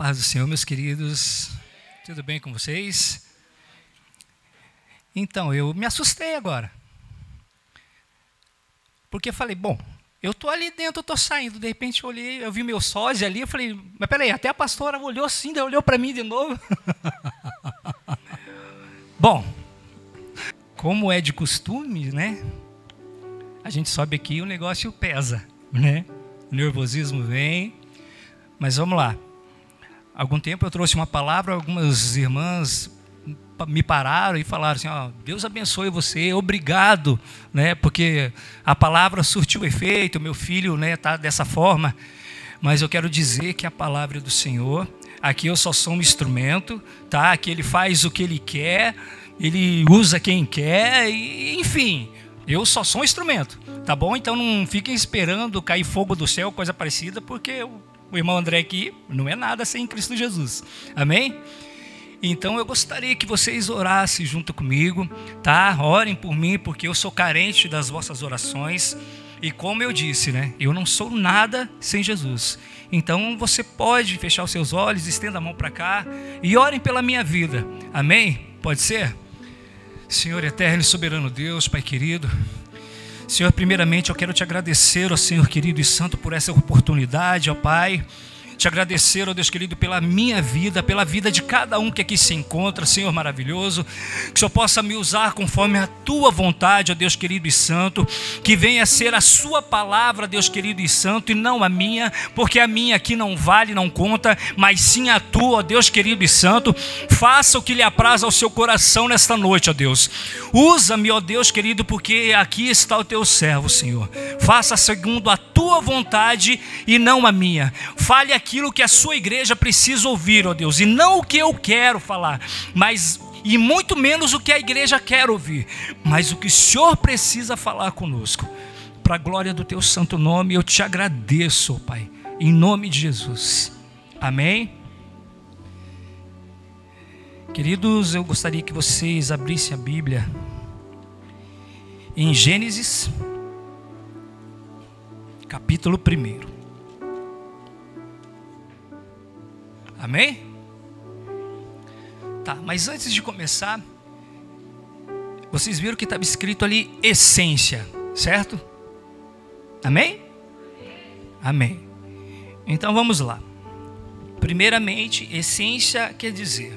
Paz do Senhor, meus queridos. Tudo bem com vocês? Então, eu me assustei agora. Porque falei, bom, eu estou ali dentro, eu estou saindo. De repente eu olhei, eu vi meu sósia ali, eu falei, mas peraí, até a pastora olhou assim, daí olhou para mim de novo. Bom, como é de costume, né? A gente sobe aqui e o negócio pesa, né? O nervosismo vem, mas vamos lá. Algum tempo eu trouxe uma palavra, algumas irmãs me pararam e falaram assim, ó, Deus abençoe você, obrigado, né? Porque a palavra surtiu efeito, meu filho, né, tá dessa forma. Mas eu quero dizer que a palavra é do Senhor. Aqui eu só sou um instrumento, tá? Aqui ele faz o que ele quer, ele usa quem quer, e, enfim, eu só sou um instrumento, tá bom? Então não fiquem esperando cair fogo do céu, coisa parecida, porque o irmão André aqui não é nada sem Cristo Jesus. Amém? Então eu gostaria que vocês orassem junto comigo, tá? Orem por mim, porque eu sou carente das vossas orações. E como eu disse, né? Eu não sou nada sem Jesus. Então você pode fechar os seus olhos, estenda a mão para cá e orem pela minha vida. Amém? Pode ser? Senhor eterno e soberano Deus, Pai querido. Senhor, primeiramente eu quero te agradecer, ó Senhor querido e santo, por essa oportunidade, ó Pai. Te agradecer, ó Deus querido, pela minha vida, pela vida de cada um que aqui se encontra, Senhor maravilhoso. Que o Senhor possa me usar conforme a tua vontade, ó Deus querido e santo. Que venha ser a sua palavra, Deus querido e santo, e não a minha, porque a minha aqui não vale, não conta, mas sim a tua, ó Deus querido e santo. Faça o que lhe apraz ao seu coração nesta noite, ó Deus. Usa-me, ó Deus querido, porque aqui está o teu servo, Senhor. Faça segundo a tua vontade e não a minha. Fale aquilo que a sua igreja precisa ouvir, ó Deus, e não o que eu quero falar, mas e muito menos o que a igreja quer ouvir, mas o que o Senhor precisa falar conosco. Para a glória do teu santo nome, eu te agradeço, ó Pai, em nome de Jesus. Amém? Queridos, eu gostaria que vocês abrissem a Bíblia em Gênesis, capítulo 1. Amém? Tá, mas antes de começar, vocês viram que estava escrito ali essência, certo? Amém? Amém. Então vamos lá. Primeiramente, essência quer dizer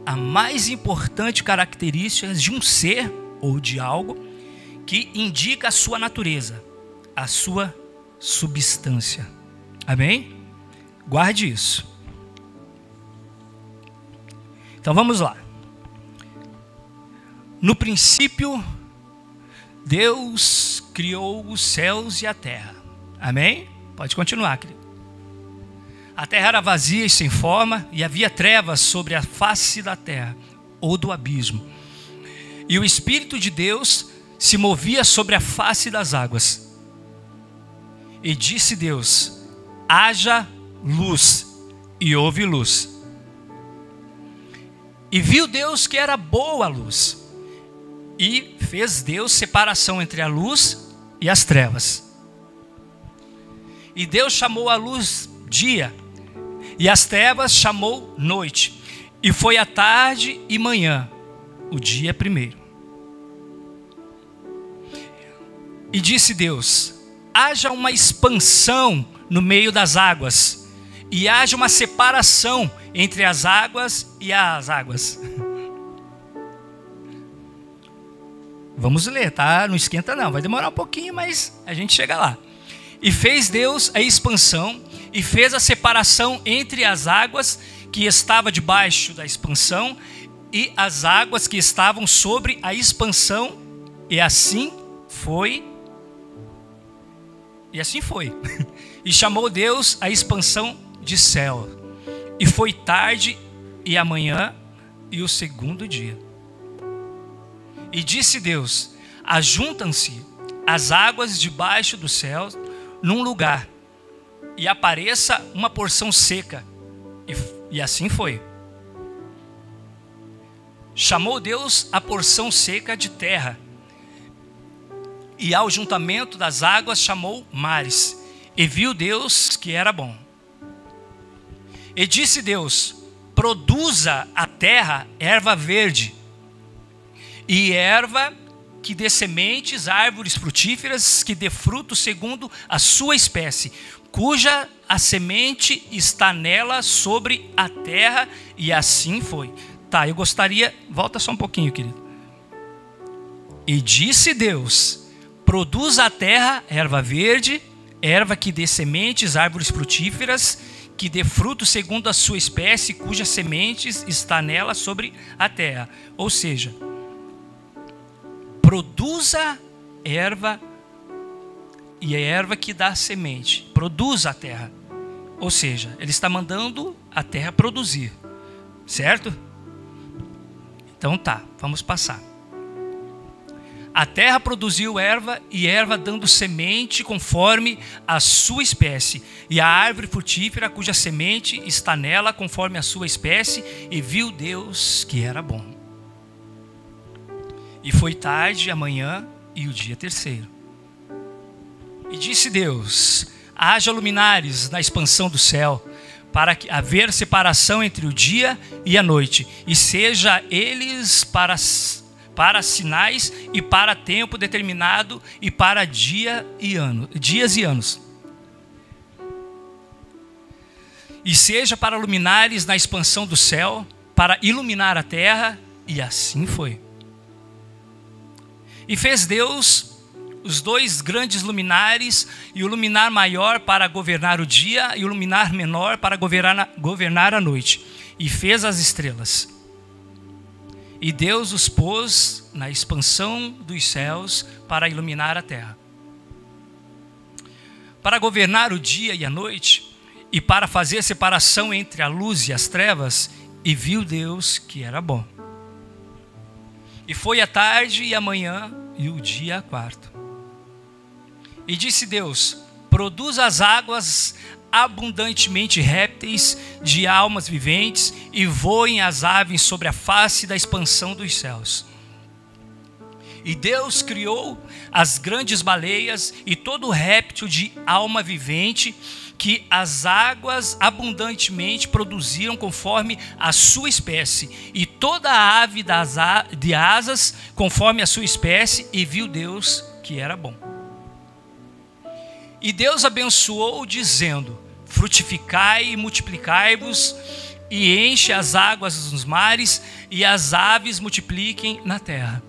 a mais importante característica de um ser ou de algo que indica a sua natureza, a sua substância. Amém? Guarde isso. Então vamos lá. No princípio, Deus criou os céus e a terra. Amém? Pode continuar, querido. A terra era vazia e sem forma, e havia trevas sobre a face da terra, ou do abismo. E o Espírito de Deus se movia sobre a face das águas. E disse Deus: haja luz, e houve luz. E viu Deus que era boa a luz, e fez Deus separação entre a luz e as trevas. E Deus chamou a luz dia, e as trevas chamou noite. E foi a tarde e manhã, o dia primeiro. E disse Deus: haja uma expansão no meio das águas, e haja uma separação entre as águas e as águas. Vamos ler, tá? Não esquenta não, vai demorar um pouquinho, mas a gente chega lá. E fez Deus a expansão, e fez a separação entre as águas que estavam debaixo da expansão e as águas que estavam sobre a expansão, e assim foi. E assim foi. E chamou Deus a expansão de céu. E foi tarde e amanhã e o segundo dia. E disse Deus: ajuntam-se as águas debaixo do céu num lugar, e apareça uma porção seca. E assim foi. Chamou Deus a porção seca de terra, e ao juntamento das águas chamou mares. E viu Deus que era bom. E disse Deus: produza a terra erva verde, e erva que dê sementes, árvores frutíferas, que dê fruto segundo a sua espécie, cuja a semente está nela sobre a terra. E assim foi. Tá, eu gostaria... Volta só um pouquinho, querido. E disse Deus: produza a terra erva verde, erva que dê sementes, árvores frutíferas, que dê fruto segundo a sua espécie, cujas sementes está nela sobre a terra. Ou seja, produza erva, e é erva que dá semente. Produza a terra. Ou seja, ele está mandando a terra produzir. Certo? Então tá, vamos passar. A terra produziu erva, e erva dando semente conforme a sua espécie, e a árvore frutífera cuja semente está nela conforme a sua espécie, e viu Deus que era bom. E foi tarde, amanhã, e o dia terceiro. E disse Deus: haja luminares na expansão do céu, para haver separação entre o dia e a noite, e seja eles para sinais e para tempo determinado e para dias e anos. E seja para luminares na expansão do céu, para iluminar a terra, e assim foi. E fez Deus os dois grandes luminares, e o luminar maior para governar o dia, e o luminar menor para governar a noite. E fez as estrelas. E Deus os pôs na expansão dos céus para iluminar a terra, para governar o dia e a noite, e para fazer separação entre a luz e as trevas. E viu Deus que era bom. E foi a tarde e a manhã, e o dia quarto. E disse Deus: produza as águas abundantemente répteis de almas viventes, e voem as aves sobre a face da expansão dos céus. E Deus criou as grandes baleias e todo réptil de alma vivente que as águas abundantemente produziram conforme a sua espécie, e toda a ave de asas conforme a sua espécie, e viu Deus que era bom. E Deus abençoou, dizendo: frutificai e multiplicai-vos, e enche as águas dos mares, e as aves multipliquem na terra.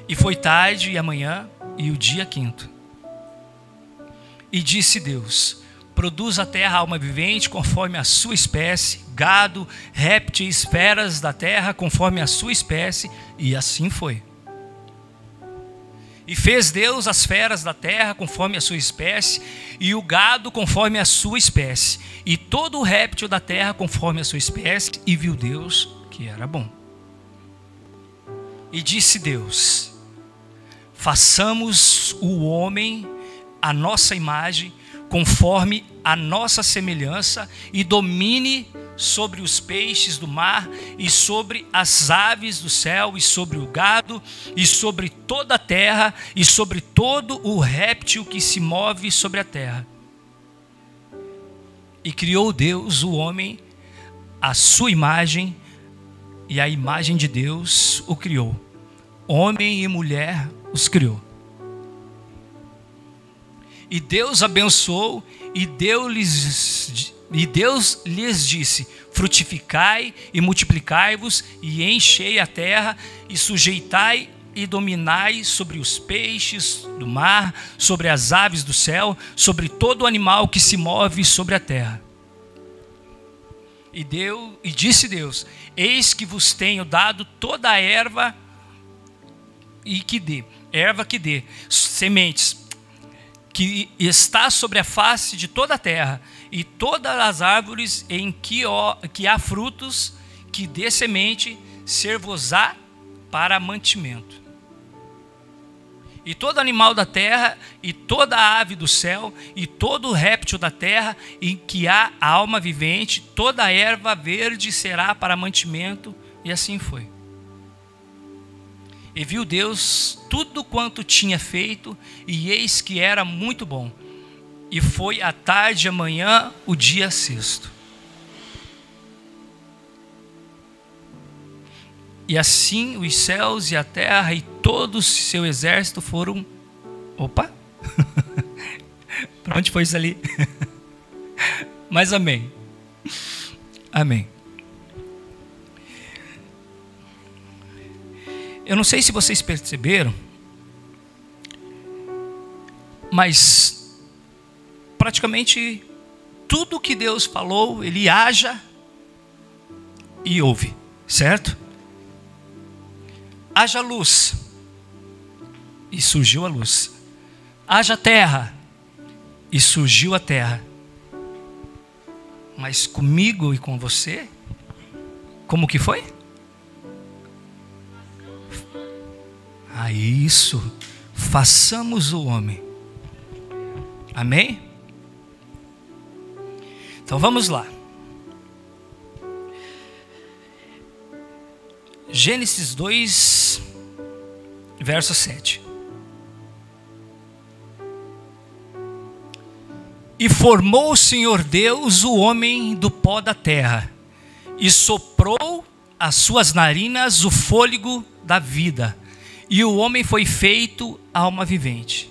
E foi tarde e amanhã, e o dia quinto. E disse Deus: produz a terra alma vivente conforme a sua espécie, gado, répteis, feras da terra conforme a sua espécie, e assim foi. E fez Deus as feras da terra conforme a sua espécie, e o gado conforme a sua espécie, e todo o réptil da terra conforme a sua espécie, e viu Deus que era bom. E disse Deus: façamos o homem à nossa imagem, conforme a nossa semelhança, e domine sobre os peixes do mar, e sobre as aves do céu, e sobre o gado, e sobre toda a terra, e sobre todo o réptil que se move sobre a terra. E criou Deus o homem à sua imagem, e a imagem de Deus o criou. Homem e mulher os criou. E Deus abençoou, e Deus lhes disse: frutificai e multiplicai-vos, e enchei a terra, e sujeitai e dominai sobre os peixes do mar, sobre as aves do céu, sobre todo animal que se move sobre a terra. E disse Deus: eis que vos tenho dado toda a erva que dê sementes, que está sobre a face de toda a terra, e todas as árvores em que há frutos, que dê semente, ser-vos-á para mantimento. E todo animal da terra, e toda ave do céu, e todo réptil da terra, em que há alma vivente, toda a erva verde será para mantimento. E assim foi. E viu Deus tudo quanto tinha feito, e eis que era muito bom. E foi a tarde e a manhã o dia sexto. E assim os céus e a terra e todo o seu exército foram... Opa! Para onde foi isso ali? Mas amém. Amém. Eu não sei se vocês perceberam, mas praticamente tudo que Deus falou, Ele haja e ouve, certo? Haja luz, e surgiu a luz. Haja terra, e surgiu a terra. Mas comigo e com você, como que foi? Isso, façamos o homem. Amém? Então vamos lá. Gênesis 2, verso 7. E formou o Senhor Deus o homem do pó da terra, e soprou às suas narinas o fôlego da vida, e o homem foi feito alma vivente.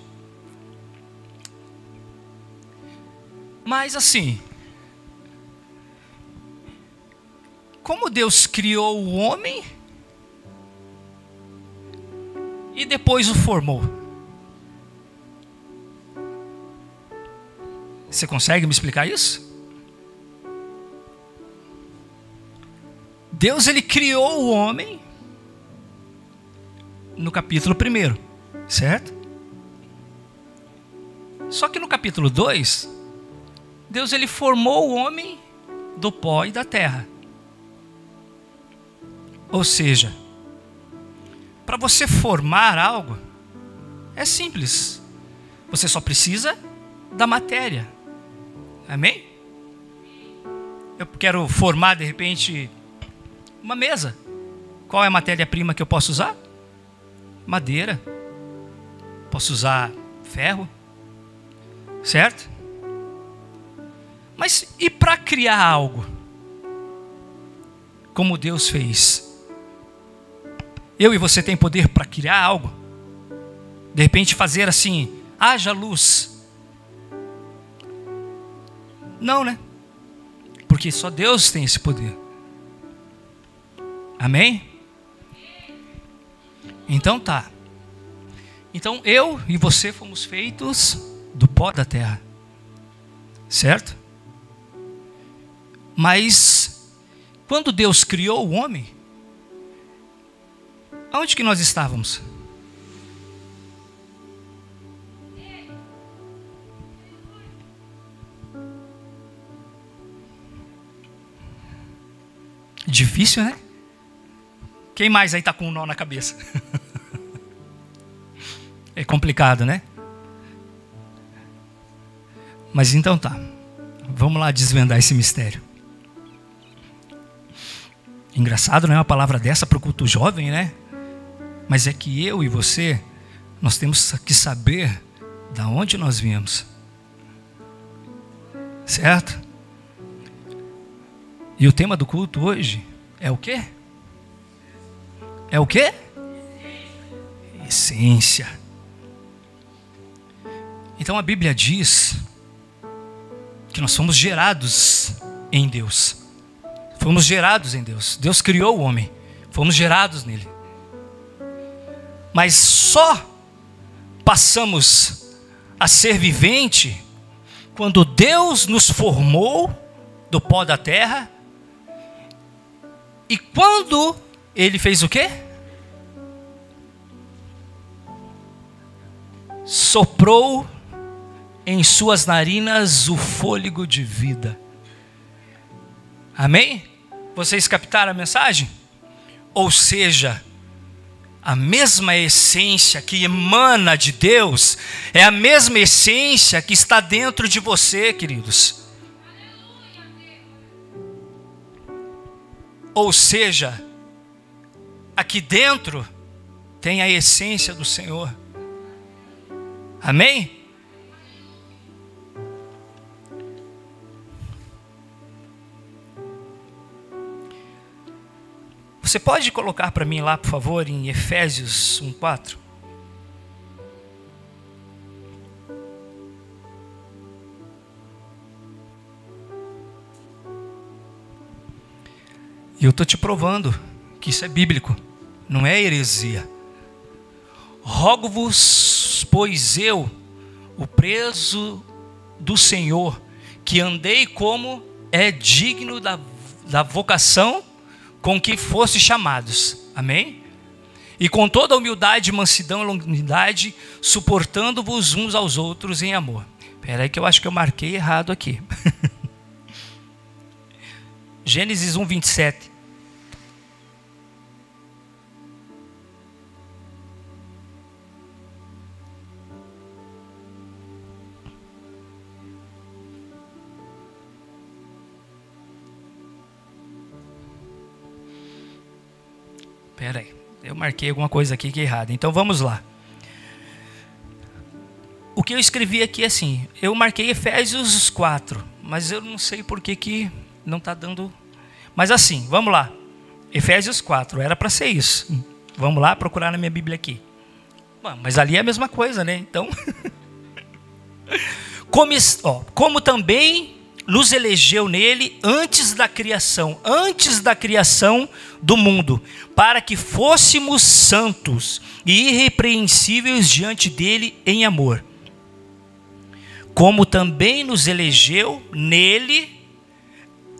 Mas assim, como Deus criou o homem e depois o formou? Você consegue me explicar isso? Deus, ele criou o homem no capítulo 1, certo? Só que no capítulo 2, Deus, ele formou o homem do pó e da terra. Ou seja, para você formar algo, é simples. Você só precisa da matéria. Amém? Eu quero formar, de repente, uma mesa. Qual é a matéria-prima que eu posso usar? Madeira. Posso usar ferro. Certo? Mas e para criar algo? Como Deus fez? Eu e você tem poder para criar algo? De repente fazer assim, haja luz. Não, né? Porque só Deus tem esse poder. Amém? Então tá. Então eu e você fomos feitos do pó da terra. Certo? Mas quando Deus criou o homem, aonde que nós estávamos? Difícil, né? Quem mais aí está com um nó na cabeça? É complicado, né? Mas então tá. Vamos lá desvendar esse mistério. Engraçado, não é uma palavra dessa para o culto jovem, né? Mas é que eu e você, nós temos que saber da onde nós viemos. Certo? E o tema do culto hoje é o quê? É o quê? Essência. Então a Bíblia diz que nós fomos gerados em Deus. Fomos gerados em Deus. Deus criou o homem. Fomos gerados nele. Mas só passamos a ser vivente quando Deus nos formou do pó da terra. E quando Ele fez o quê? Soprou em suas narinas o fôlego de vida. Amém? Vocês captaram a mensagem? Ou seja, a mesma essência que emana de Deus é a mesma essência que está dentro de você, queridos. Ou seja, aqui dentro tem a essência do Senhor. Amém? Você pode colocar para mim lá, por favor, em Efésios 1:4? E eu estou te provando que isso é bíblico, não é heresia. Rogo-vos, pois eu, o preso do Senhor, que andei como é digno da vocação com que foste chamados. Amém? E com toda humildade, mansidão e longanimidade, suportando-vos uns aos outros em amor. Espera aí que eu acho que eu marquei errado aqui. Gênesis 1:27. Espera aí, eu marquei alguma coisa aqui que é errada. Então vamos lá. O que eu escrevi aqui é assim, eu marquei Efésios 4, mas eu não sei por que não está dando. Mas assim, vamos lá. Efésios 4, era para ser isso. Vamos lá procurar na minha Bíblia aqui. Bom, mas ali é a mesma coisa, né? Então, como também nos elegeu nele antes da criação do mundo, para que fôssemos santos e irrepreensíveis diante dele em amor. Como também nos elegeu nele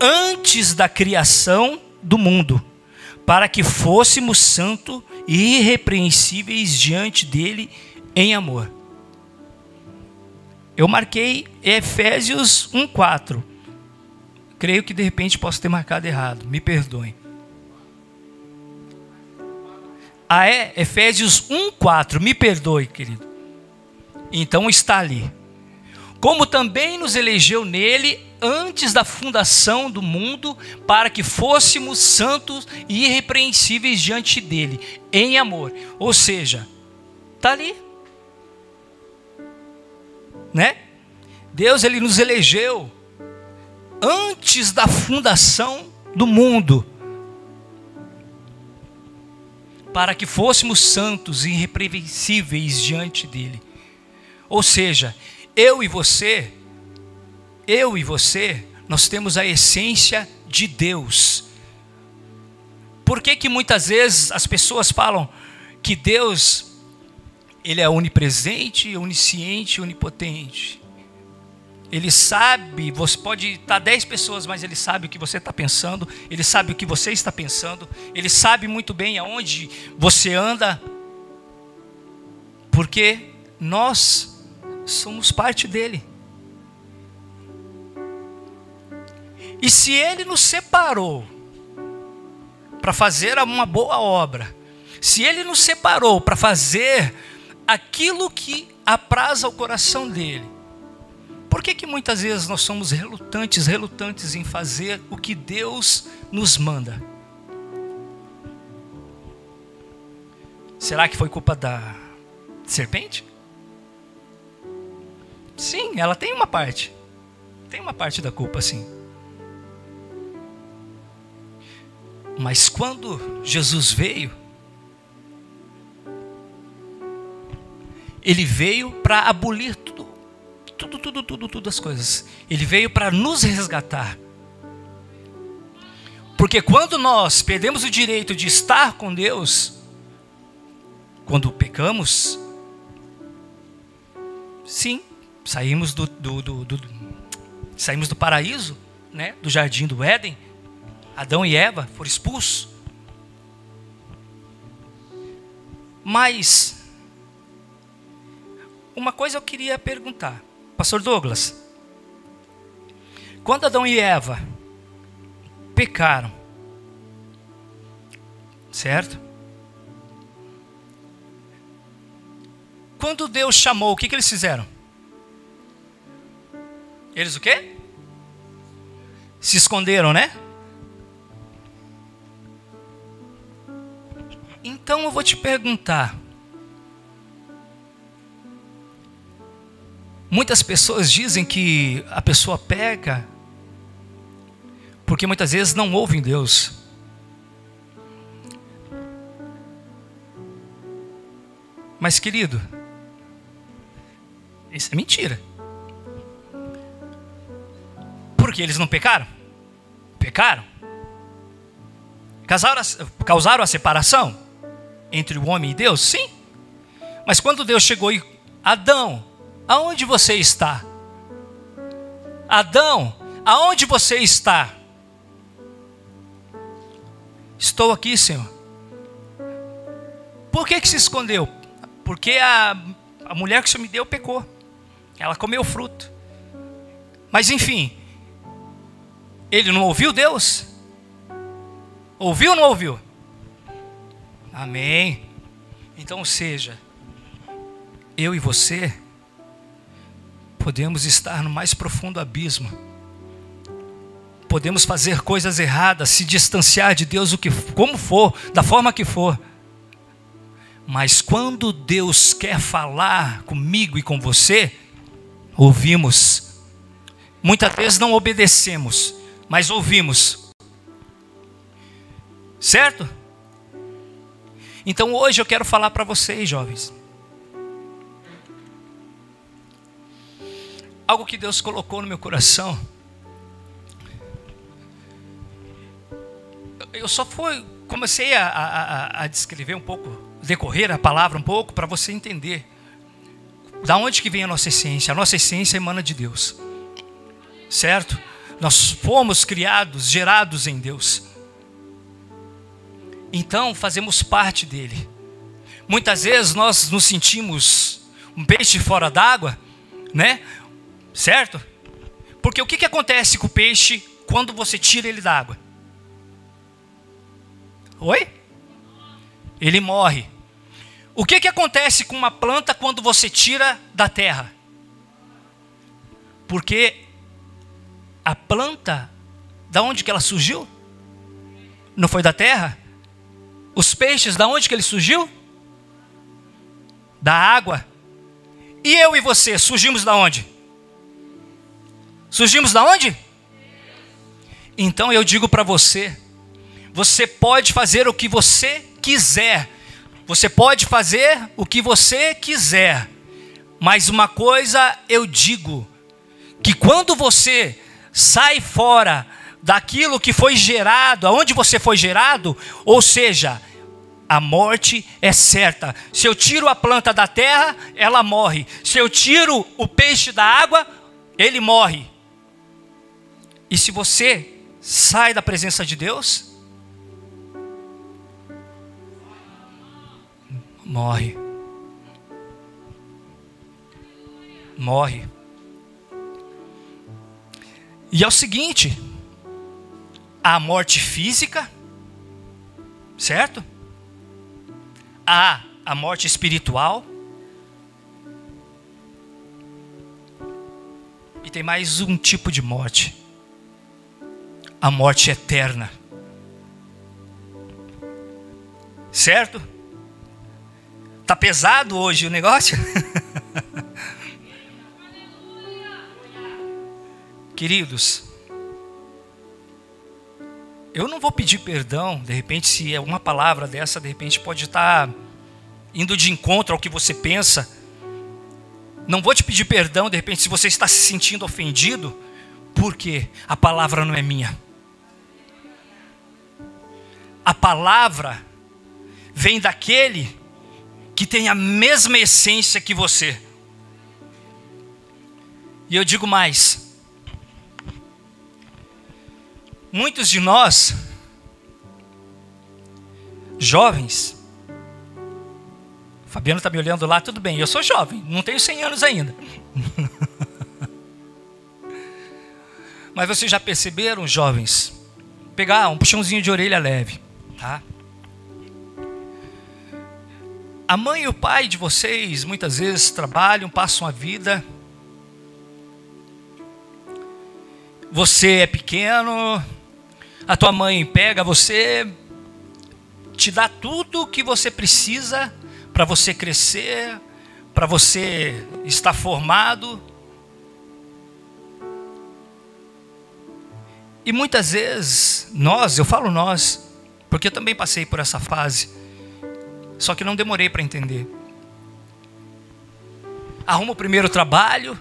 antes da criação do mundo, para que fôssemos santos e irrepreensíveis diante dele em amor. Eu marquei Efésios 1:4. Creio que de repente posso ter marcado errado. Me perdoem. Ah, é? Efésios 1:4. Me perdoe, querido. Então está ali. Como também nos elegeu nele antes da fundação do mundo, para que fôssemos santos e irrepreensíveis diante dele, em amor. Ou seja, está ali. Né? Deus, ele nos elegeu antes da fundação do mundo, para que fôssemos santos e irrepreensíveis diante dele. Ou seja, eu e você, nós temos a essência de Deus. Por que muitas vezes as pessoas falam que Deus, ele é onipresente, onisciente, onipotente? Ele sabe, você pode estar 10 pessoas, mas ele sabe o que você está pensando, ele sabe o que você está pensando, ele sabe muito bem aonde você anda, porque nós somos parte dele. E se ele nos separou para fazer uma boa obra, se ele nos separou para fazer aquilo que apraz ao coração dele, por que muitas vezes nós somos relutantes em fazer o que Deus nos manda? Será que foi culpa da serpente? Sim, ela tem uma parte. Tem uma parte da culpa, sim. Mas quando Jesus veio, ele veio para abolir tudo as coisas. Ele veio para nos resgatar. Porque quando nós perdemos o direito de estar com Deus, quando pecamos, sim, saímos do paraíso, né, do jardim do Éden. Adão e Eva foram expulsos. Mas uma coisa eu queria perguntar, Pastor Douglas. Quando Adão e Eva pecaram, certo? Quando Deus chamou, o que eles fizeram? Eles o quê? Se esconderam, né? Então eu vou te perguntar. Muitas pessoas dizem que a pessoa peca porque muitas vezes não ouvem Deus. Mas, querido, isso é mentira. Porque eles não pecaram? Pecaram. Causaram a separação entre o homem e Deus? Sim. Mas quando Deus chegou e... Adão, aonde você está? Adão, aonde você está? Estou aqui, Senhor. Por que se escondeu? Porque a mulher que o Senhor me deu pecou. Ela comeu o fruto. Mas enfim, ele não ouviu Deus? Ouviu ou não ouviu? Amém. Então, ou seja, eu e você podemos estar no mais profundo abismo. Podemos fazer coisas erradas, se distanciar de Deus, como for, da forma que for. Mas quando Deus quer falar comigo e com você, ouvimos. Muitas vezes não obedecemos, mas ouvimos. Certo? Então hoje eu quero falar para vocês, jovens, algo que Deus colocou no meu coração. Eu só comecei a descrever um pouco, decorrer a palavra um pouco, para você entender da onde que vem a nossa essência. A nossa essência emana de Deus, certo? Nós fomos criados, gerados em Deus. Então fazemos parte dele. Muitas vezes nós nos sentimos um peixe fora d'água, né? Certo? Porque o que acontece com o peixe quando você tira ele da água? Oi? Ele morre. O que acontece com uma planta quando você tira da terra? Porque a planta, da onde que ela surgiu? Não foi da terra? Os peixes, da onde que ele surgiu? Da água. E eu e você, surgimos da onde? Surgimos da onde? Então eu digo para você, você pode fazer o que você quiser. Você pode fazer o que você quiser. Mas uma coisa eu digo, que quando você sai fora daquilo que foi gerado, aonde você foi gerado, ou seja, a morte é certa. Se eu tiro a planta da terra, ela morre. Se eu tiro o peixe da água, ele morre. E se você sai da presença de Deus, morre. Morre. E é o seguinte, há morte física, certo? Há a morte espiritual. E tem mais um tipo de morte. A morte eterna. Certo? Tá pesado hoje o negócio? Queridos, eu não vou pedir perdão, de repente, se é uma palavra dessa, de repente pode estar indo de encontro ao que você pensa. Não vou te pedir perdão, de repente, se você está se sentindo ofendido, porque a palavra não é minha. A palavra vem daquele que tem a mesma essência que você. E eu digo mais. Muitos de nós, jovens, o Fabiano está me olhando lá, tudo bem, eu sou jovem, não tenho 100 anos ainda. Mas vocês já perceberam, jovens, pegar um puxãozinho de orelha leve, tá? A mãe e o pai de vocês muitas vezes trabalham, passam a vida. Você é pequeno, a tua mãe pega você, te dá tudo o que você precisa para você crescer, para você estar formado. E muitas vezes, eu falo nós, porque eu também passei por essa fase, só que não demorei para entender. arruma o primeiro trabalho,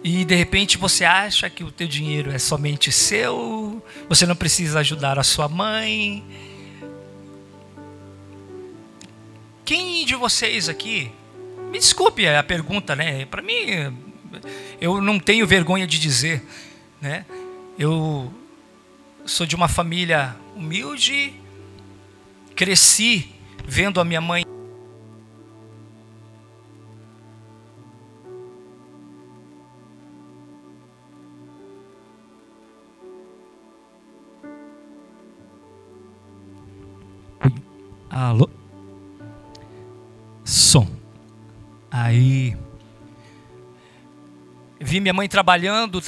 e de repente você acha que o teu dinheiro é somente seu, você não precisa ajudar a sua mãe. Quem de vocês aqui, me desculpe a pergunta, né? Para mim, eu não tenho vergonha de dizer, né? Eu sou de uma família humilde, cresci vendo a minha mãe alô? Som. Aí vi minha mãe trabalhando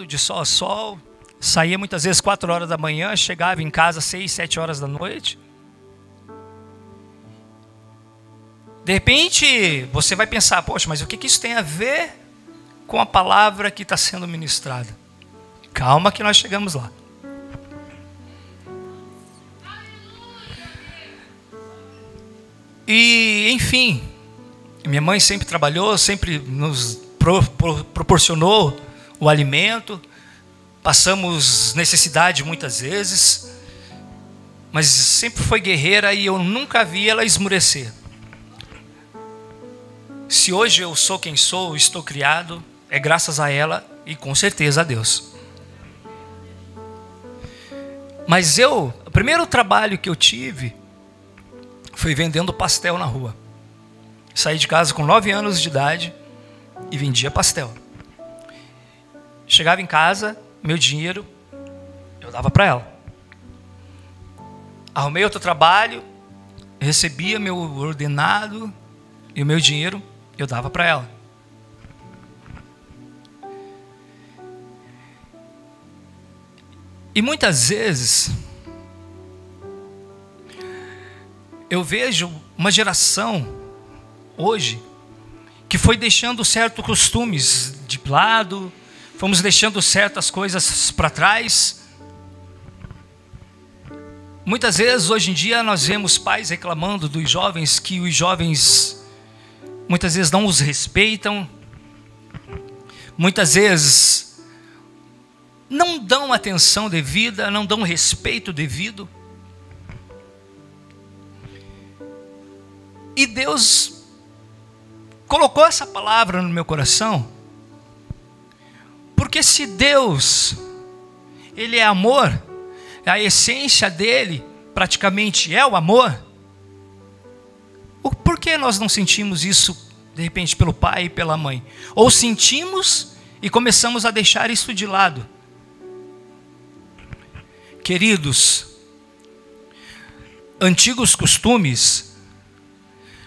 de sol a sol. Saía muitas vezes 4 horas da manhã, chegava em casa 6, 7 horas da noite. De repente, você vai pensar, poxa, mas o que isso tem a ver com a palavra que está sendo ministrada? Calma que nós chegamos lá. E, enfim, minha mãe sempre trabalhou, sempre nos proporcionou o alimento. Passamos necessidade muitas vezes, mas sempre foi guerreira e eu nunca vi ela esmurecer. Se hoje eu sou quem sou, estou criado, é graças a ela e com certeza a Deus. Mas o primeiro trabalho que eu tive foi vendendo pastel na rua. Saí de casa com 9 anos de idade e vendia pastel. Chegava em casa, meu dinheiro eu dava para ela. Arrumei outro trabalho, recebia meu ordenado e o meu dinheiro eu dava para ela. E muitas vezes eu vejo uma geração hoje que foi deixando certos costumes de lado, fomos deixando certas coisas para trás. Muitas vezes hoje em dia nós vemos pais reclamando dos jovens, que os jovens muitas vezes não os respeitam, muitas vezes não dão atenção devida, não dão respeito devido. E Deus colocou essa palavra no meu coração, porque se Deus, Ele é amor, a essência dele praticamente é o amor, por que nós não sentimos isso de repente pelo pai e pela mãe? Ou sentimos e começamos a deixar isso de lado? Queridos, antigos costumes,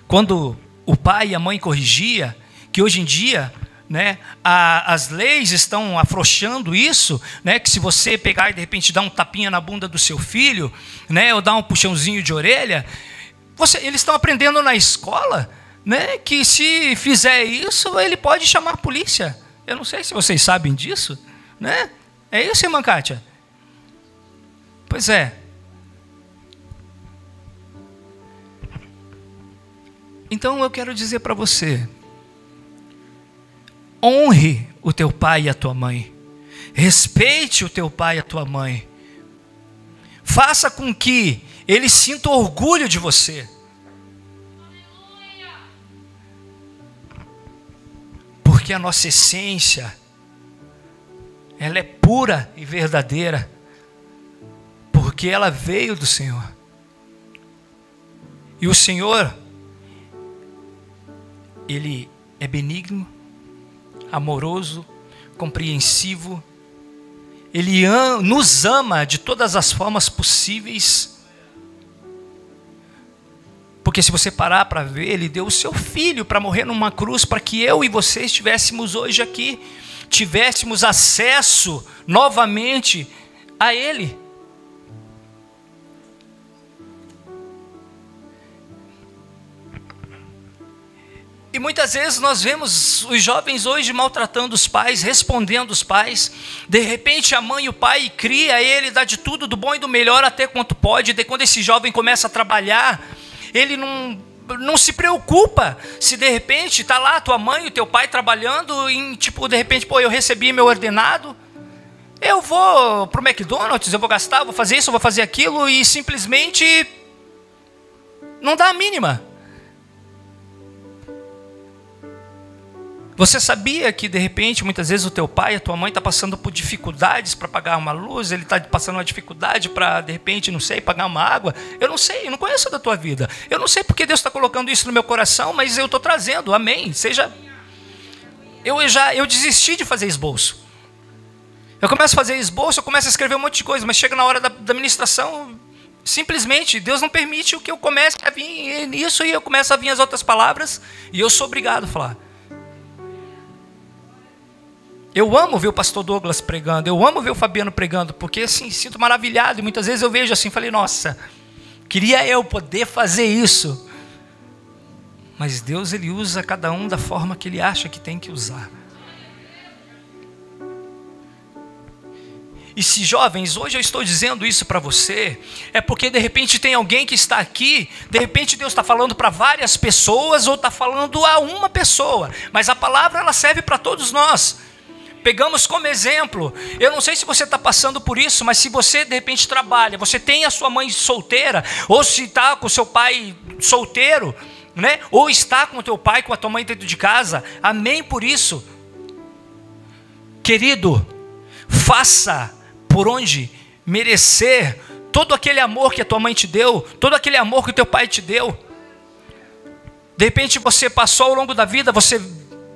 quando o pai e a mãe corrigia, que hoje em dia, né, as leis estão afrouxando isso, né, que se você pegar e de repente dar um tapinha na bunda do seu filho, né, ou dar um puxãozinho de orelha, eles estão aprendendo na escola, né, que se fizer isso, ele pode chamar a polícia. Eu não sei se vocês sabem disso, né? É isso, irmã Kátia? Pois é. Então eu quero dizer para você, honre o teu pai e a tua mãe, respeite o teu pai e a tua mãe, faça com que eles sintam orgulho de você, porque a nossa essência, ela é pura e verdadeira, porque ela veio do Senhor, e o Senhor, Ele é benigno, amoroso, compreensivo. Ele nos ama de todas as formas possíveis. Porque se você parar para ver, Ele deu o seu Filho para morrer numa cruz, para que eu e você estivéssemos hoje aqui, tivéssemos acesso novamente a Ele. E muitas vezes nós vemos os jovens hoje maltratando os pais, respondendo os pais. De repente a mãe e o pai cria ele, dá de tudo, do bom e do melhor até quanto pode. E quando esse jovem começa a trabalhar, ele não não se preocupa se de repente está lá a tua mãe e o teu pai trabalhando e tipo, de repente, pô, eu recebi meu ordenado, eu vou para o McDonald's, eu vou gastar, vou fazer isso, vou fazer aquilo e simplesmente não dá a mínima. Você sabia que de repente, muitas vezes o teu pai, a tua mãe está passando por dificuldades para pagar uma luz, ele está passando uma dificuldade para, de repente, não sei, pagar uma água? Eu não sei, eu não conheço da tua vida. Eu não sei porque Deus está colocando isso no meu coração, mas eu estou trazendo, amém. Eu desisti de fazer esboço. Eu começo a fazer esboço, eu começo a escrever um monte de coisa, mas chega na hora da ministração, simplesmente Deus não permite que eu comece a vir nisso e eu começo a vir as outras palavras e eu sou obrigado a falar. Eu amo ver o pastor Douglas pregando, eu amo ver o Fabiano pregando, porque assim, sinto maravilhado, e muitas vezes eu vejo assim, falei, nossa, queria eu poder fazer isso. Mas Deus, Ele usa cada um da forma que Ele acha que tem que usar. E se jovens, hoje eu estou dizendo isso para você, é porque de repente tem alguém que está aqui, de repente Deus está falando para várias pessoas, ou está falando a uma pessoa, mas a palavra ela serve para todos nós. Pegamos como exemplo, eu não sei se você está passando por isso, mas se você de repente trabalha, você tem a sua mãe solteira, ou se está com o seu pai solteiro, né? Ou está com o teu pai, com a tua mãe dentro de casa, amém por isso. Querido, faça por onde merecer todo aquele amor que a tua mãe te deu, todo aquele amor que o teu pai te deu. De repente você passou ao longo da vida, você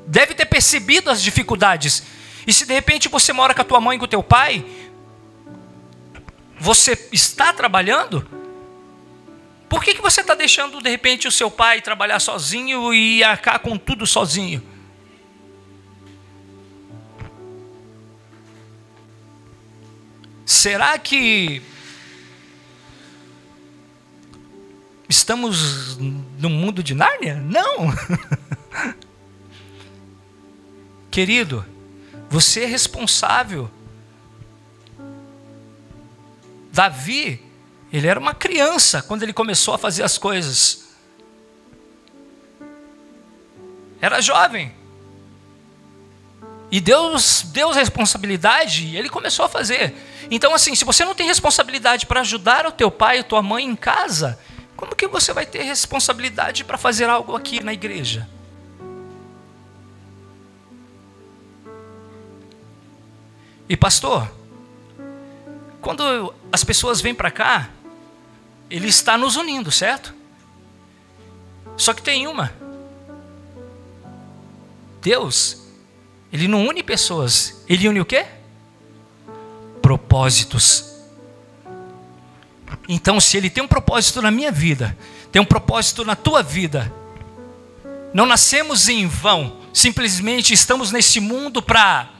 deve ter percebido as dificuldades. E se de repente você mora com a tua mãe e com o teu pai, você está trabalhando? Por que você está deixando de repente o seu pai trabalhar sozinho e arcar com tudo sozinho? Será que estamos no mundo de Nárnia? Não! Querido, você é responsável. Davi, ele era uma criança quando ele começou a fazer as coisas. Era jovem. E Deus deu a responsabilidade e ele começou a fazer. Então assim, se você não tem responsabilidade para ajudar o teu pai e a tua mãe em casa, como que você vai ter responsabilidade para fazer algo aqui na igreja? E pastor, quando as pessoas vêm para cá, Ele está nos unindo, certo? Só que tem uma. Deus, Ele não une pessoas, Ele une o quê? Propósitos. Então, se Ele tem um propósito na minha vida, tem um propósito na tua vida, não nascemos em vão, simplesmente estamos nesse mundo para,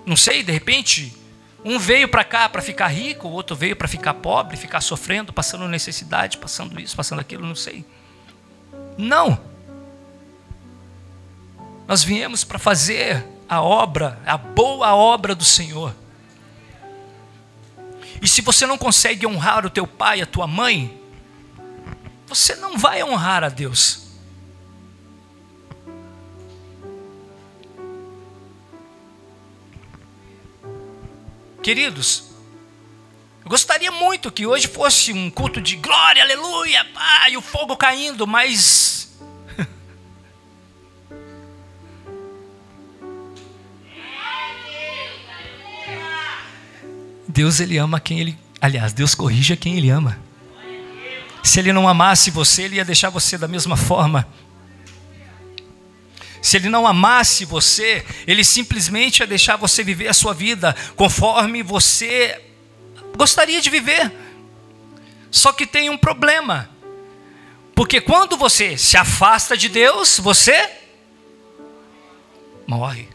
não sei, de repente, um veio para cá para ficar rico, o outro veio para ficar pobre, ficar sofrendo, passando necessidade, passando isso, passando aquilo, não sei. Não. Nós viemos para fazer a obra, a boa obra do Senhor. E se você não consegue honrar o teu pai, a tua mãe, você não vai honrar a Deus. Queridos, eu gostaria muito que hoje fosse um culto de glória, aleluia, pá, e o fogo caindo, mas Deus, Ele ama quem Ele, aliás, Deus corrige a quem Ele ama. Se Ele não amasse você, Ele ia deixar você da mesma forma. Se Ele não amasse você, Ele simplesmente ia deixar você viver a sua vida conforme você gostaria de viver. Só que tem um problema. Porque quando você se afasta de Deus, você morre.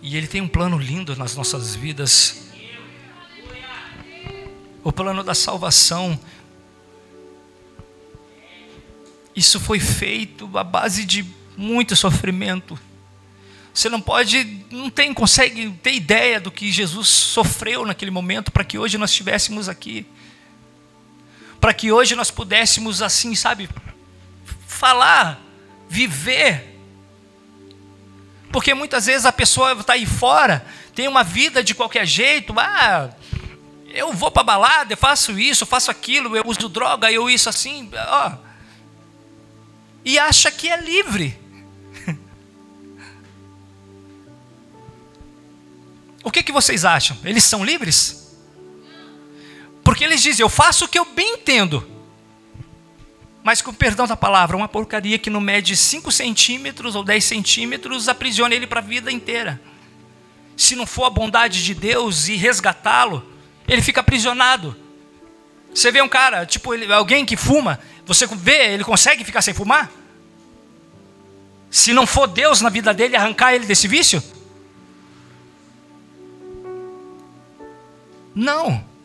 E Ele tem um plano lindo nas nossas vidas. O plano da salvação. Isso foi feito à base de muito sofrimento. Você não consegue ter ideia do que Jesus sofreu naquele momento para que hoje nós estivéssemos aqui. para que hoje nós pudéssemos assim, sabe, falar, viver. Porque muitas vezes a pessoa está aí fora, tem uma vida de qualquer jeito, eu vou para a balada, eu faço isso, eu faço aquilo, eu uso droga, eu isso assim, e acha que é livre. O que vocês acham? Eles são livres? Porque eles dizem, eu faço o que eu bem entendo. Mas com perdão da palavra, uma porcaria que não mede 5 centímetros ou 10 centímetros, aprisiona ele para a vida inteira. Se não for a bondade de Deus e resgatá-lo, ele fica aprisionado. Você vê um cara, tipo alguém que fuma, você vê, ele consegue ficar sem fumar? Se não for Deus na vida dele arrancar ele desse vício? Não.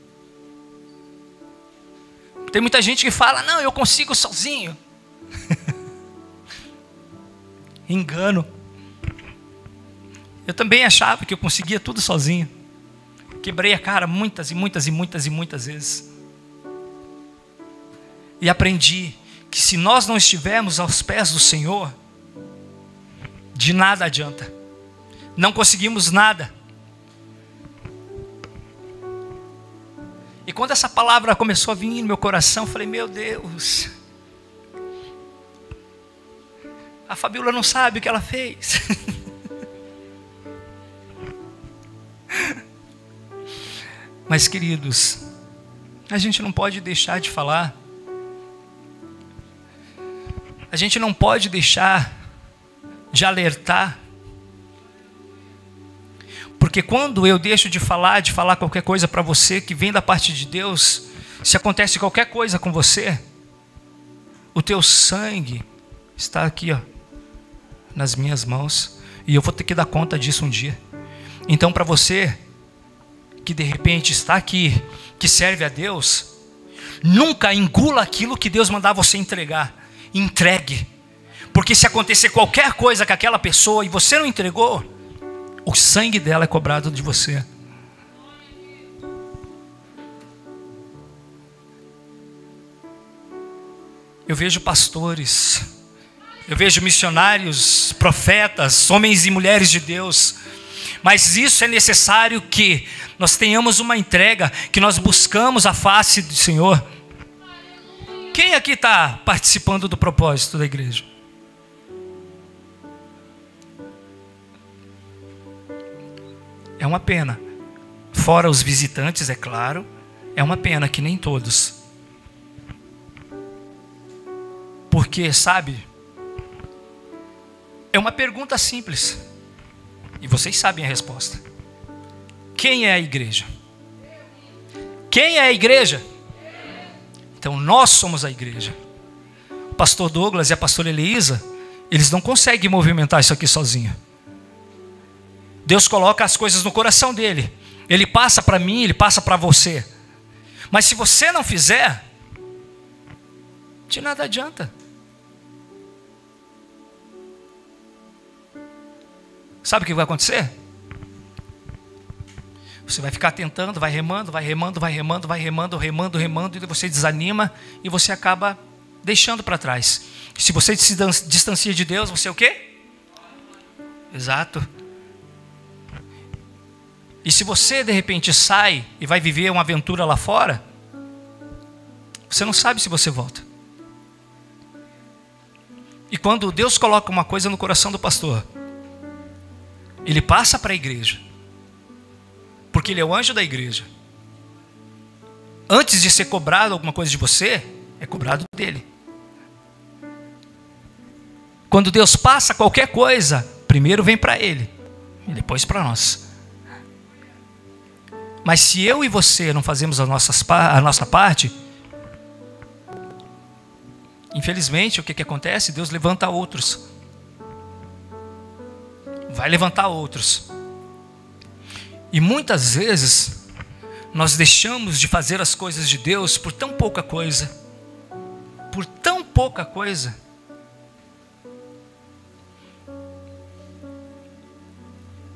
Tem muita gente que fala, não, eu consigo sozinho. Engano. Eu também achava que eu conseguia tudo sozinho. Quebrei a cara muitas e muitas e muitas e muitas vezes. E aprendi que se nós não estivermos aos pés do Senhor, de nada adianta. Não conseguimos nada. E quando essa palavra começou a vir no meu coração, eu falei, meu Deus, a Fabíola não sabe o que ela fez. Mas queridos, a gente não pode deixar de falar. A gente não pode deixar de alertar. Porque quando eu deixo de falar qualquer coisa para você que vem da parte de Deus, se acontece qualquer coisa com você, o teu sangue está aqui, nas minhas mãos, e eu vou ter que dar conta disso um dia. Então, para você que de repente está aqui, que serve a Deus, nunca engula aquilo que Deus mandar você entregar. Entregue. Porque se acontecer qualquer coisa com aquela pessoa e você não entregou, o sangue dela é cobrado de você. Eu vejo pastores, eu vejo missionários, profetas, homens e mulheres de Deus, mas isso é necessário que nós tenhamos uma entrega, que nós buscamos a face do Senhor. Quem aqui está participando do propósito da igreja? É uma pena, fora os visitantes, é claro, é uma pena que nem todos. Porque, sabe, é uma pergunta simples, e vocês sabem a resposta. Quem é a igreja? Quem é a igreja? Então nós somos a igreja. O pastor Douglas e a pastora Elisa, eles não conseguem movimentar isso aqui sozinho. Deus coloca as coisas no coração dele. Ele passa para mim, ele passa para você. Mas se você não fizer, de nada adianta. Sabe o que vai acontecer? Você vai ficar tentando, vai remando, e você desanima e você acaba deixando para trás. Se você se distancia de Deus, você é o quê? Exato. E se você de repente sai e vai viver uma aventura lá fora, você não sabe se você volta. E quando Deus coloca uma coisa no coração do pastor, ele passa para a igreja, porque ele é o anjo da igreja. Antes de ser cobrado alguma coisa de você, é cobrado dele. Quando Deus passa qualquer coisa, primeiro vem para ele e depois para nós. Mas se eu e você não fazemos a nossa parte, infelizmente o que acontece? Deus levanta outros. Vai levantar outros. E muitas vezes nós deixamos de fazer as coisas de Deus por tão pouca coisa. Por tão pouca coisa.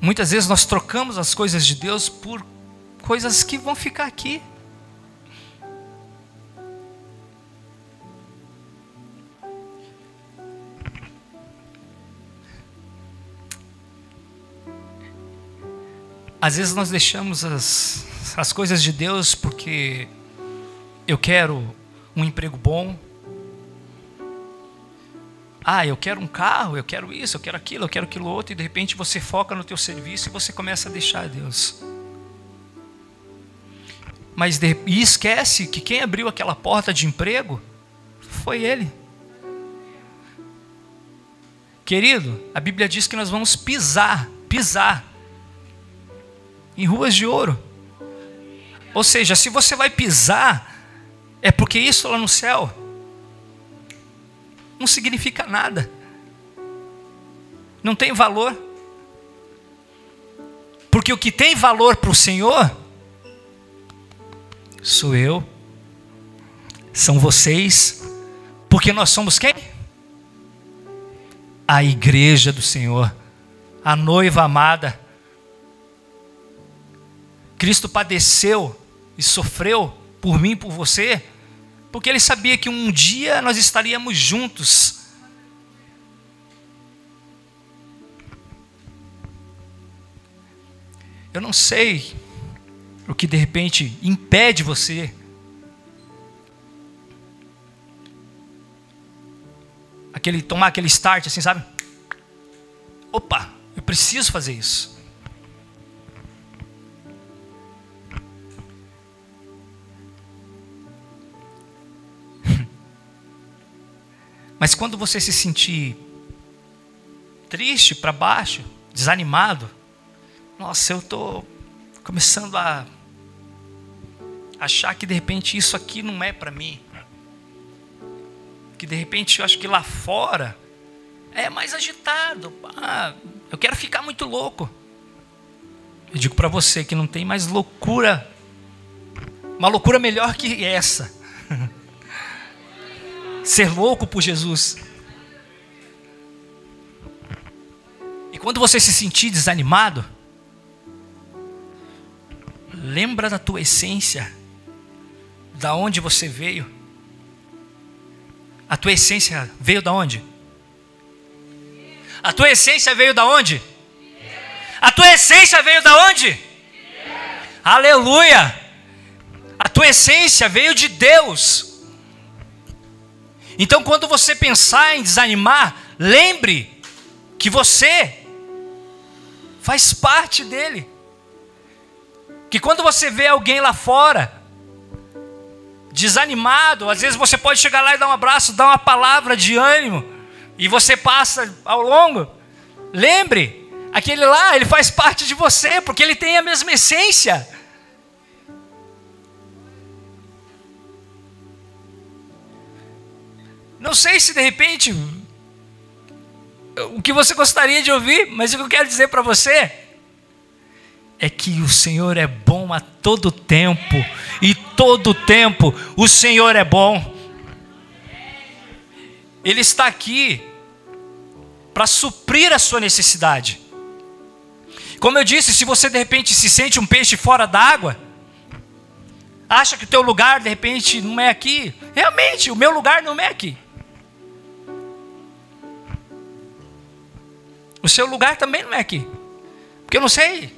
Muitas vezes nós trocamos as coisas de Deus por coisas que vão ficar aqui. Às vezes nós deixamos as coisas de Deus porque eu quero um emprego bom. Eu quero um carro, eu quero isso, eu quero aquilo outro. E de repente você foca no teu serviço e você começa a deixar Deus. E esquece que quem abriu aquela porta de emprego foi Ele. Querido, a Bíblia diz que nós vamos pisar em ruas de ouro. Ou seja, se você vai pisar, é porque isso lá no céu não significa nada. Não tem valor. Porque o que tem valor para o Senhor sou eu, são vocês, porque nós somos quem? A igreja do Senhor, a noiva amada. Cristo padeceu e sofreu por mim e por você, porque Ele sabia que um dia nós estaríamos juntos. Eu não sei o que de repente impede você tomar aquele start assim, sabe? Opa, eu preciso fazer isso. Mas quando você se sentir triste, para baixo, desanimado, nossa, eu estou começando a achar que de repente isso aqui não é para mim. Que de repente eu acho que lá fora é mais agitado. Eu quero ficar muito louco. Eu digo para você que não tem mais loucura, uma loucura melhor que essa. Ser louco por Jesus. E quando você se sentir desanimado, lembra da tua essência, da onde você veio. A tua essência veio da onde? A tua essência veio da onde? A tua essência veio da onde? Aleluia! A tua essência veio de Deus. Então quando você pensar em desanimar, lembre que você faz parte dele. Que quando você vê alguém lá fora desanimado, às vezes você pode chegar lá e dar um abraço, dar uma palavra de ânimo, e você passa ao longo. Lembre, aquele lá, ele faz parte de você, porque ele tem a mesma essência. Não sei se de repente o que você gostaria de ouvir, mas o que eu quero dizer para você é que o Senhor é bom a todo tempo, e todo tempo o Senhor é bom. Ele está aqui para suprir a sua necessidade. Como eu disse, se você de repente se sente um peixe fora d'água, acha que o teu lugar de repente não é aqui, realmente o meu lugar não é aqui. O seu lugar também não é aqui. Porque eu não sei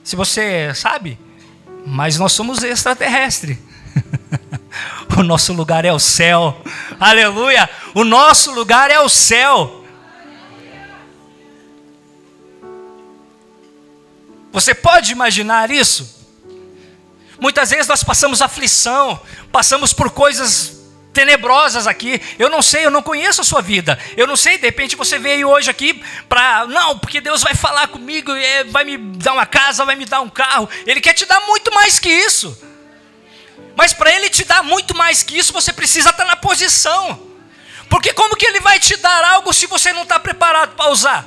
se você sabe, mas nós somos extraterrestres. O nosso lugar é o céu. Aleluia! O nosso lugar é o céu. Você pode imaginar isso? Muitas vezes nós passamos aflição, passamos por coisas tenebrosas aqui. Eu não sei, eu não conheço a sua vida. Eu não sei, de repente você veio hoje aqui para... Não, porque Deus vai falar comigo, vai me dar uma casa, vai me dar um carro. Ele quer te dar muito mais que isso. Mas para Ele te dar muito mais que isso, você precisa estar na posição. Porque como que Ele vai te dar algo se você não está preparado para usar?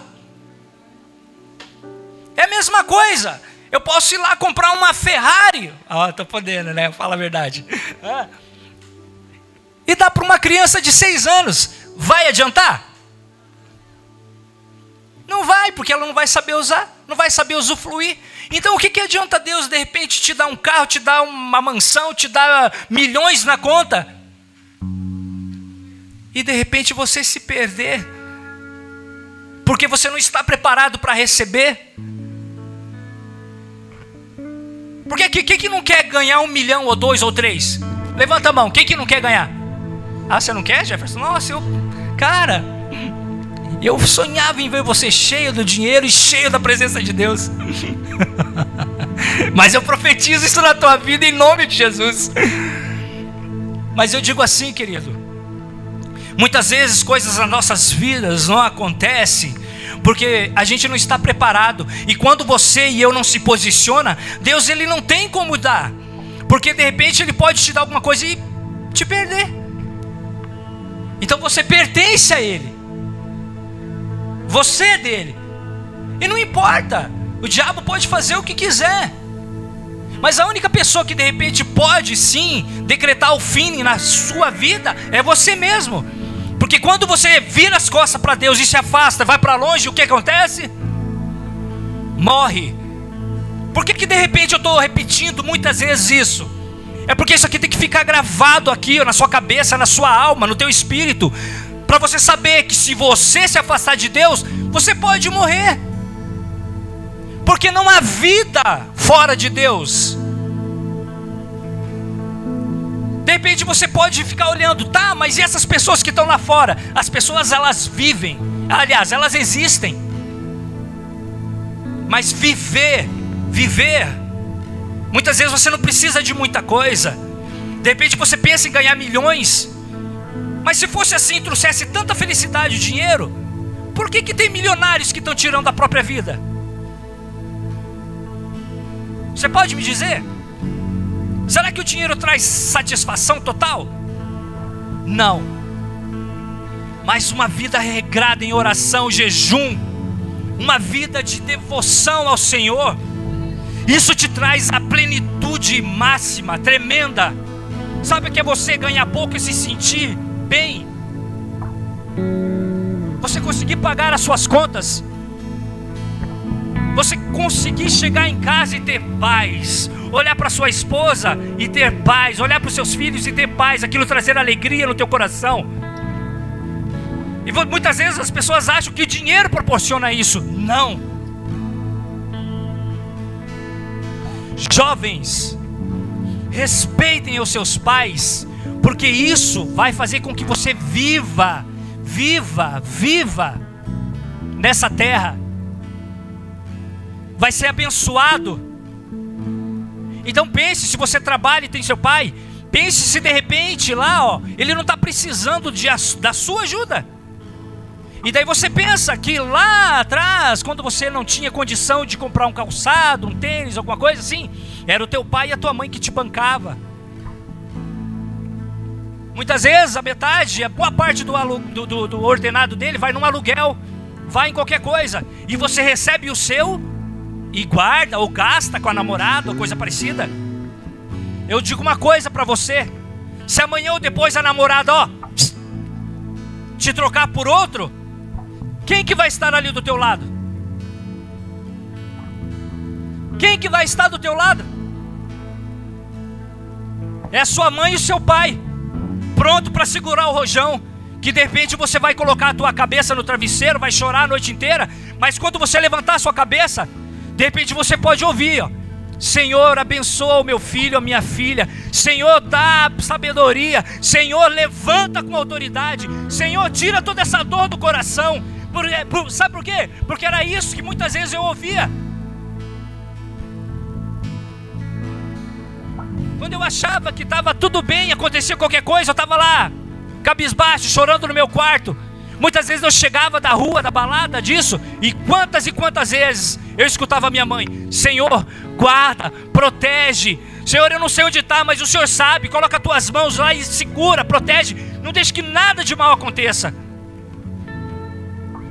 É a mesma coisa. Eu posso ir lá comprar uma Ferrari. Estou podendo, né? Fala a verdade. E dá para uma criança de 6 anos. Vai adiantar? Não vai, porque ela não vai saber usar, não vai saber usufruir. Então o que adianta Deus de repente te dar um carro, te dar uma mansão, te dar milhões na conta? E de repente você se perder, porque você não está preparado para receber. Porque quem não quer ganhar 1 milhão ou 2 ou 3? Levanta a mão, quem que não quer ganhar? Ah, você não quer, Jefferson? Nossa, cara, eu sonhava em ver você cheio do dinheiro e cheio da presença de Deus. Mas eu profetizo isso na tua vida em nome de Jesus. Mas eu digo assim, querido, muitas vezes coisas nas nossas vidas não acontecem porque a gente não está preparado. E quando você e eu não se posiciona, Deus, ele não tem como dar, porque de repente ele pode te dar alguma coisa e te perder. Então você pertence a ele, você é dele, e não importa, o diabo pode fazer o que quiser, mas a única pessoa que de repente pode sim decretar o fim na sua vida é você mesmo. Porque quando você vira as costas para Deus e se afasta, vai para longe, o que acontece? Morre. Por que de repente eu estou repetindo muitas vezes isso? É porque isso aqui tem que ficar gravado aqui, na sua cabeça, na sua alma, no teu espírito, para você saber que se você se afastar de Deus, você pode morrer. Porque não há vida fora de Deus. De repente você pode ficar olhando, tá, mas e essas pessoas que estão lá fora? As pessoas, elas vivem, aliás, elas existem. Mas viver, muitas vezes você não precisa de muita coisa. De repente você pensa em ganhar milhões, mas se fosse assim, trouxesse tanta felicidade e dinheiro, por que tem milionários que estão tirando a própria vida? Você pode me dizer? Será que o dinheiro traz satisfação total? Não. Mas uma vida regrada em oração, jejum, uma vida de devoção ao Senhor, isso te traz a plenitude máxima, tremenda. Sabe o que é você ganhar pouco e se sentir bem? Você conseguir pagar as suas contas, você conseguir chegar em casa e ter paz, olhar para sua esposa e ter paz, olhar para os seus filhos e ter paz, aquilo trazer alegria no teu coração. E muitas vezes as pessoas acham que dinheiro proporciona isso. Não. Jovens, respeitem os seus pais, porque isso vai fazer com que você viva nessa terra. Vai ser abençoado. Então pense, se você trabalha e tem seu pai, pense se de repente lá, ele não está precisando da sua ajuda. E daí você pensa que lá atrás, quando você não tinha condição de comprar um calçado, um tênis, alguma coisa assim, era o teu pai e a tua mãe que te bancava. Muitas vezes a metade, a boa parte do ordenado dele vai num aluguel, vai em qualquer coisa, e você recebe o seu e guarda ou gasta com a namorada ou coisa parecida. Eu digo uma coisa para você: se amanhã ou depois a namorada te trocar por outro, quem que vai estar ali do teu lado? Quem que vai estar do teu lado? É a sua mãe e o seu pai, pronto para segurar o rojão, que de repente você vai colocar a tua cabeça no travesseiro, vai chorar a noite inteira, mas quando você levantar a sua cabeça, de repente você pode ouvir, Senhor, abençoa o meu filho, a minha filha. Senhor, dá sabedoria. Senhor, levanta com autoridade. Senhor, tira toda essa dor do coração. Sabe por quê? Porque era isso que muitas vezes eu ouvia. Quando eu achava que estava tudo bem, acontecia qualquer coisa, eu estava lá, cabisbaixo, chorando no meu quarto. Muitas vezes eu chegava da rua, da balada, disso, e quantas vezes eu escutava a minha mãe: Senhor, guarda, protege. Senhor, eu não sei onde está, mas o Senhor sabe. Coloca as tuas mãos lá e segura, protege. Não deixe que nada de mal aconteça.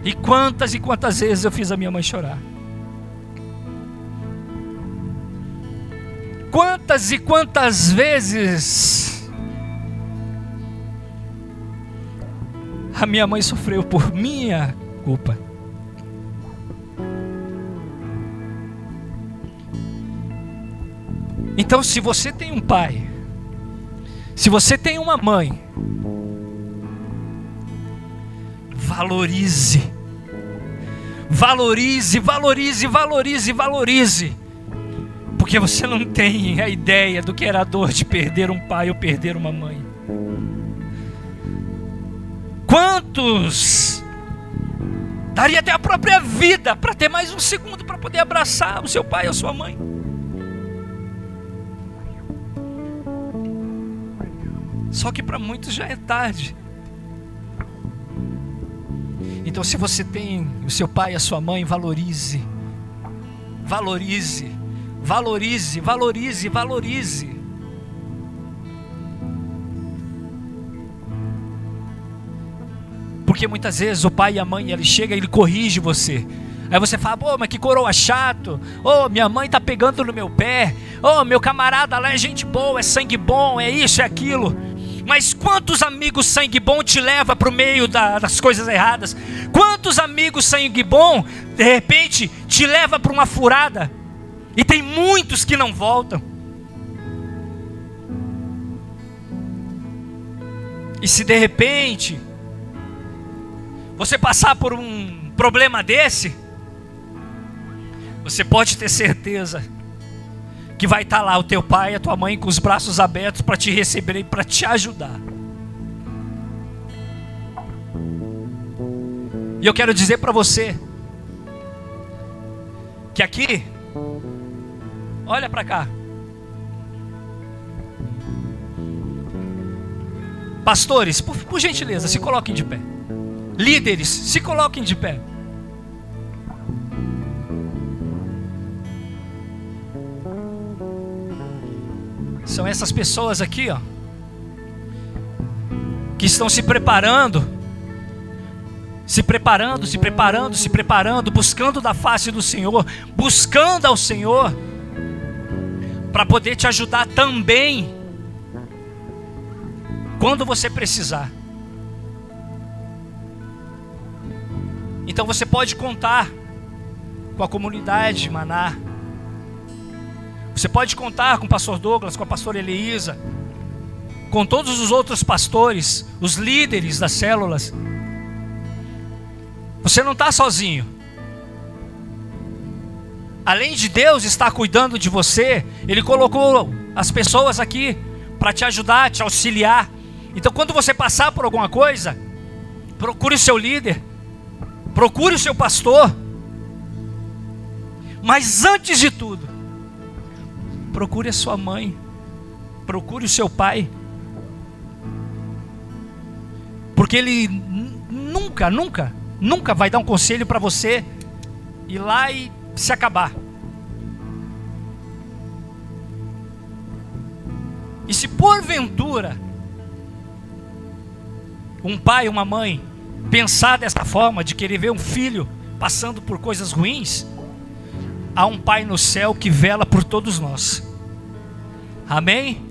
E quantas vezes eu fiz a minha mãe chorar. Quantas vezes a minha mãe sofreu por minha culpa. Então, se você tem um pai, se você tem uma mãe, valorize, Porque você não tem a ideia do que era a dor de perder um pai ou perder uma mãe. Quantos daria até a própria vida para ter mais um segundo para poder abraçar o seu pai ou a sua mãe? Só que para muitos já é tarde. Então, se você tem o seu pai e a sua mãe, valorize. Valorize, valorize, valorize, valorize. Porque muitas vezes o pai e a mãe, ele chega e ele corrige você. Aí você fala, pô, mas que coroa chato. Ô, minha mãe tá pegando no meu pé. Ô, meu camarada lá é gente boa, é sangue bom, é isso, é aquilo. Mas quantos amigos sangue bom te leva para o meio das coisas erradas? Quantos amigos sangue bom, de repente, te leva para uma furada? E tem muitos que não voltam. E se de repente você passar por um problema desse, você pode ter certeza que vai estar lá o teu pai e a tua mãe com os braços abertos para te receber e para te ajudar. E eu quero dizer para você que aqui, olha para cá, pastores, por gentileza, se coloquem de pé. Líderes, se coloquem de pé. São essas pessoas aqui, ó, que estão se preparando, buscando da face do Senhor, buscando ao Senhor, para poder te ajudar também, quando você precisar. Então você pode contar com a comunidade Maná. Você pode contar com o pastor Douglas, com a pastora Elieisa, com todos os outros pastores, os líderes das células. Você não está sozinho. Além de Deus estar cuidando de você, Ele colocou as pessoas aqui para te ajudar, te auxiliar. Então quando você passar por alguma coisa, procure o seu líder, procure o seu pastor. Mas antes de tudo, procure a sua mãe, procure o seu pai, porque ele nunca vai dar um conselho para você ir lá e se acabar. E se porventura um pai ou uma mãe pensar dessa forma, de querer ver um filho passando por coisas ruins, há um Pai no céu que vela por todos nós. Amém?